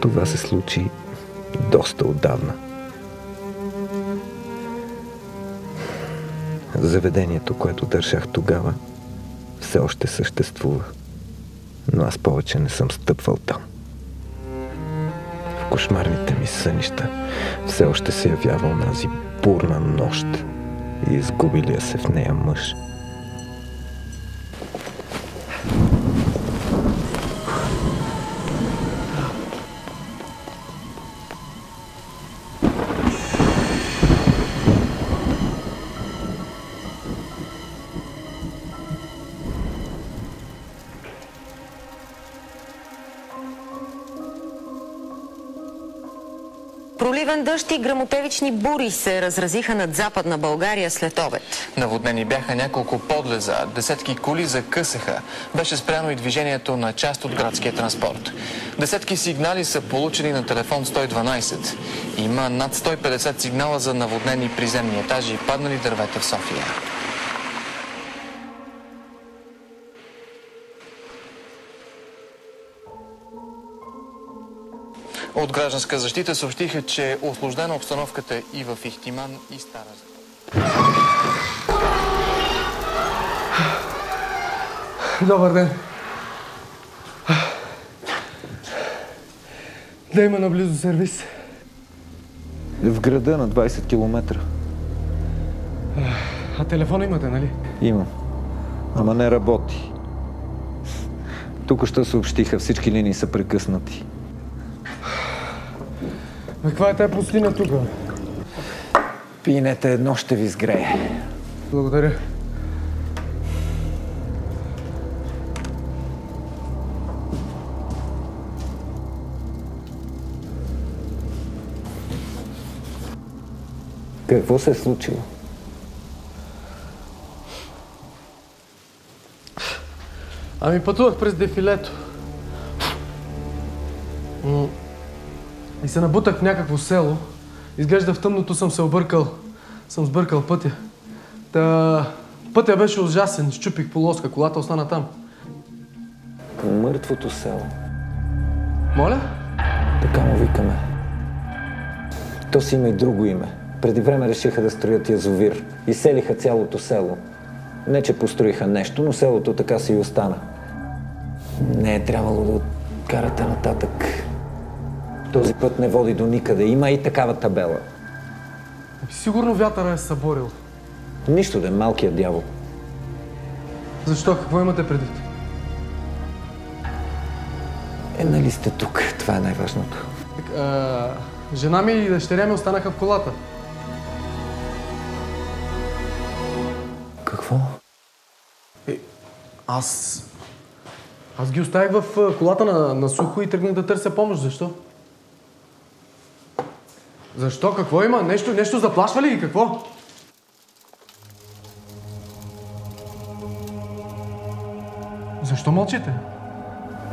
Това се случи доста отдавна. Заведението, което държах тогава, все още съществува, но аз повече не съм стъпвал там. В кошмарните ми сънища все още се явява онази бурна нощ и изгубилия се в нея мъж. Проливен дъжд и гръмотевични бури се разразиха над Западна България след обед. Наводнени бяха няколко подлеза, десетки коли закъсаха. Беше спряно и движението на част от градския транспорт. Десетки сигнали са получени на телефон 112. Има над 150 сигнала за наводнени приземни етажи и паднали дървета в София. От гражданска защита съобщиха, че е усложнена обстановката и в Ихтиман, и Стара Загора. Добър ден. Да има наблизо сервис. В града на 20 км. А телефон имате, нали? Имам. Ама не работи. Тук що съобщиха, всички линии са прекъснати. Каква е тая пустиня тук? Пинете едно, ще ви сгрее. Благодаря. Какво се е случило? Ами пътувах през дефилето. И се набутах в някакво село. Изглежда в тъмното съм се объркал. Съм сбъркал пътя. Пътя беше ужасен. Счупих полоска. Колата остана там. Мъртвото село. Моля? Така му викаме. То си има и друго име. Преди време решиха да строят язовир. Изселиха цялото село. Не, че построиха нещо, но селото така си и остана. Не е трябвало да карате нататък. Този път не води до никъде. Има и такава табела. Сигурно вятъра е съборил. Нищо да е малкият дявол. Защо? Какво имате предвид? Нали сте тук? Това е най-важното. Жена ми и дъщеря ми останаха в колата. Какво? Аз ги оставих в колата на сухо и тръгнах да търся помощ. Защо? Защо? Какво има? Нещо заплашва ли и какво? Защо мълчите?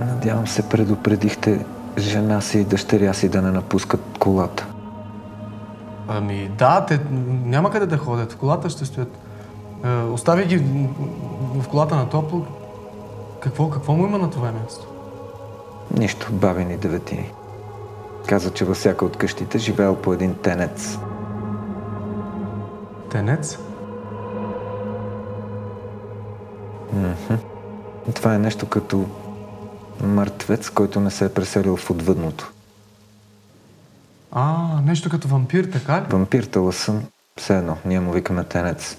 Надявам се предупредихте жена си и дъщеря си да не напускат колата. Ами да, те няма къде да ходят. В колата ще стоят. Остави ги в колата на топло. Какво му има на това място? Нищо, бабини деветини. Каза, че във всяка от къщите живеел по един тенец. Тенец? Това е нещо като мъртвец, който не се е преселил в отвъдното. Нещо като вампир, така ли? Вампир таласъм, все едно, ние му викаме тенец.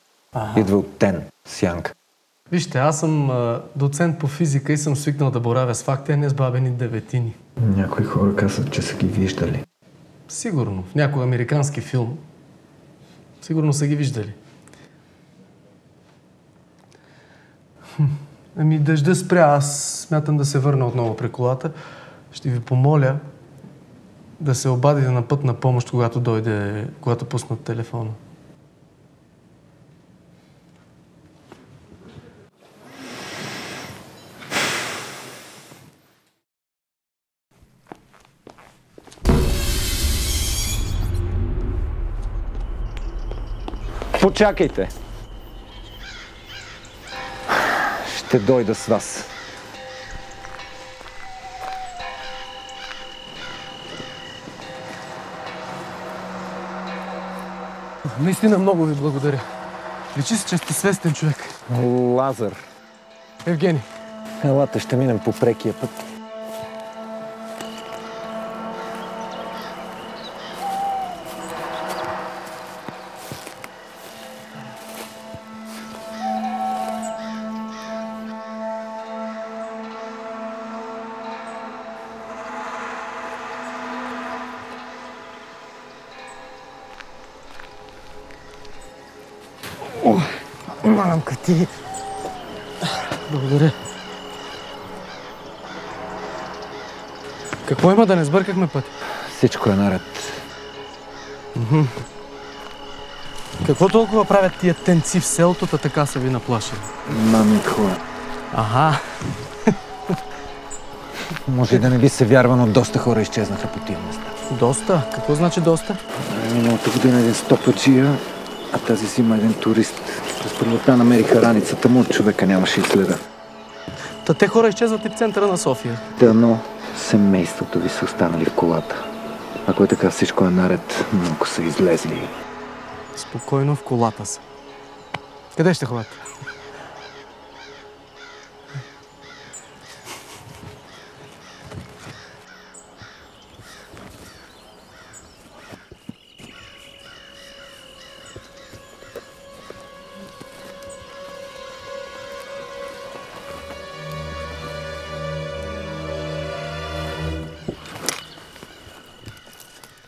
Идва от тен, сянка. Вижте, аз съм доцент по физика и съм свикнал да боравя с факти, а не с бабени деветини. Някои хора казват, че са ги виждали. Сигурно. В някой американски филм. Сигурно са ги виждали. Ами дъжда спря. Аз смятам да се върна отново при колата. Ще ви помоля да се обадите на пътна помощ, когато пуснат телефона. Почакайте! Ще дойда с вас. Наистина много ви благодаря. Личи се, че сте свестен човек. Лазар, Евгений. елата, ще минем по прекия път. Мамка ти. Благодаря. Какво има да не сбъркахме път? Всичко е наред. Какво толкова правят тия тенци в селото, така са ви наплашили? Мами хора. Ага. Може и да не би се вярва, но доста хора изчезнаха по тия места. Доста? Какво значи доста? Миналата година един стопаджия, а тази зима един турист. През пролетта намериха раницата му, човека нямаше и следа. Та те хора изчезват и в центъра на София. Дано семейството ви са останали в колата. Ако е така, всичко е наред, малко са излезли. Спокойно в колата са. Къде ще ходят?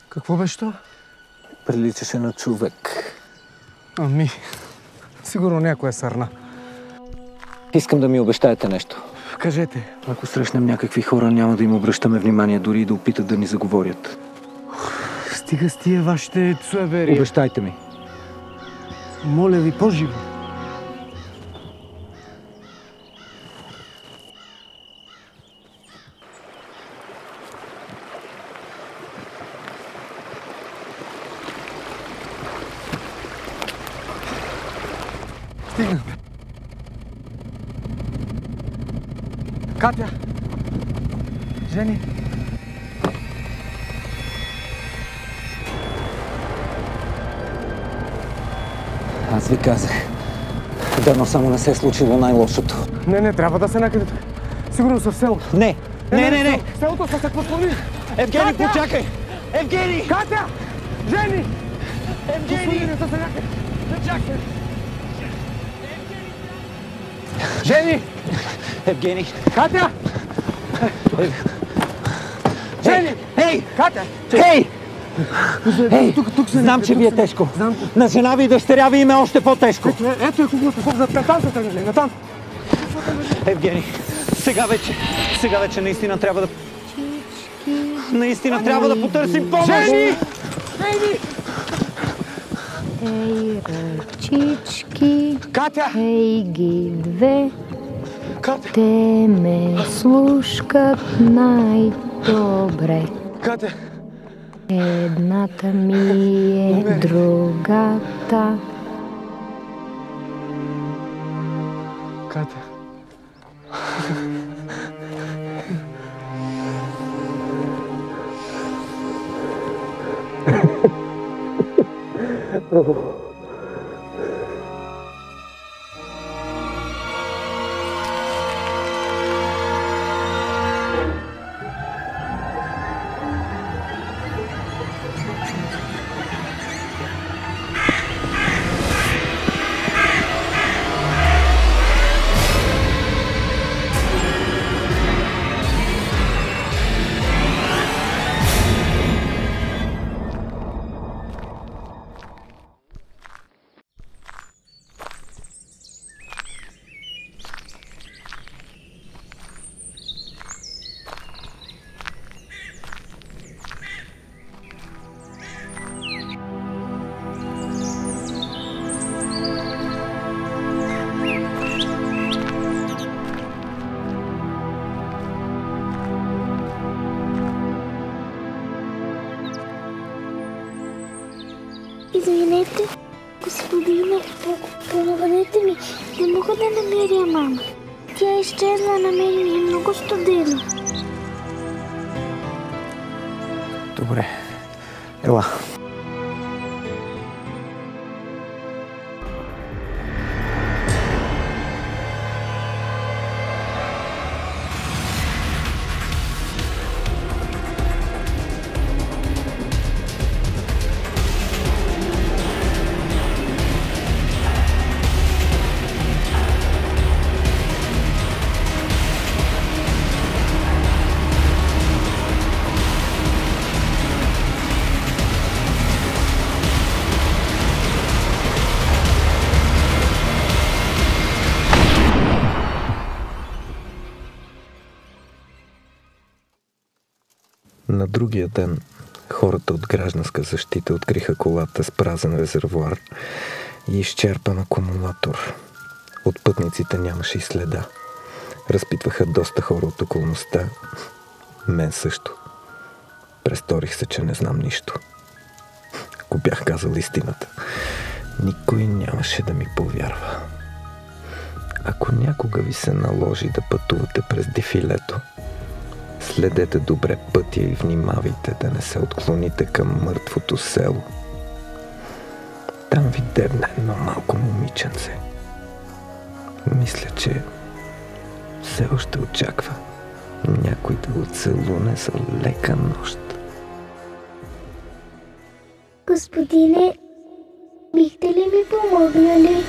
Какво беше това? Приличаше на човек. Ами, сигурно някоя сърна. Искам да ми обещаете нещо. Кажете. Ако срещнем някакви хора, няма да им обръщаме внимание, дори и да опитат да ни заговорят. Стига с тия вашите суеверия. Обещайте ми. Моля ви, по-живо. Стигнахме. Катя! Жени! Аз ви казах. Дано само не се е случило най-лошото. Не, трябва да се накъде. Сигурно са в селото. Не! Не! В селото са се подслонили. Евгений, почакай! Евгений! Катя! Жени! Евгений! Подслонили са се някъде. Чакай! Жени! Евгений! Катя! Жени! Ей! Катя! Ей! Ей! Тук се Знам, че ви е тежко. Знам. На жена ви и дъщеря ви им е още по-тежко. Ето е куклата. Натам са тръгнали. Натам. Евгений, сега вече наистина трябва да... Наистина трябва да потърсим помощ! Жени! Ей, ръчички, Катя! ей ги две, Катя! те ме слушкат най-добре. Катя! Едната ми е другата. Катя! Извинете, господине, помогнете ми. Не мога да намеря мама. Тя изчезна, на мен ми е много студено. Добре. Ела. На другия ден хората от Гражданска защита откриха колата с празен резервоар и изчерпан акумулатор. От пътниците нямаше и следа. Разпитваха доста хора от околността. Мен също. Престорих се, че не знам нищо. Ако бях казал истината, никой нямаше да ми повярва. Ако някога ви се наложи да пътувате през дефилето, следете добре пътя и внимавайте да не се отклоните към мъртвото село. Там ви дебне едно малко момиченце. Мисля, че все още очаква някой да го целуне за лека нощ. Господине, бихте ли ми помогнали?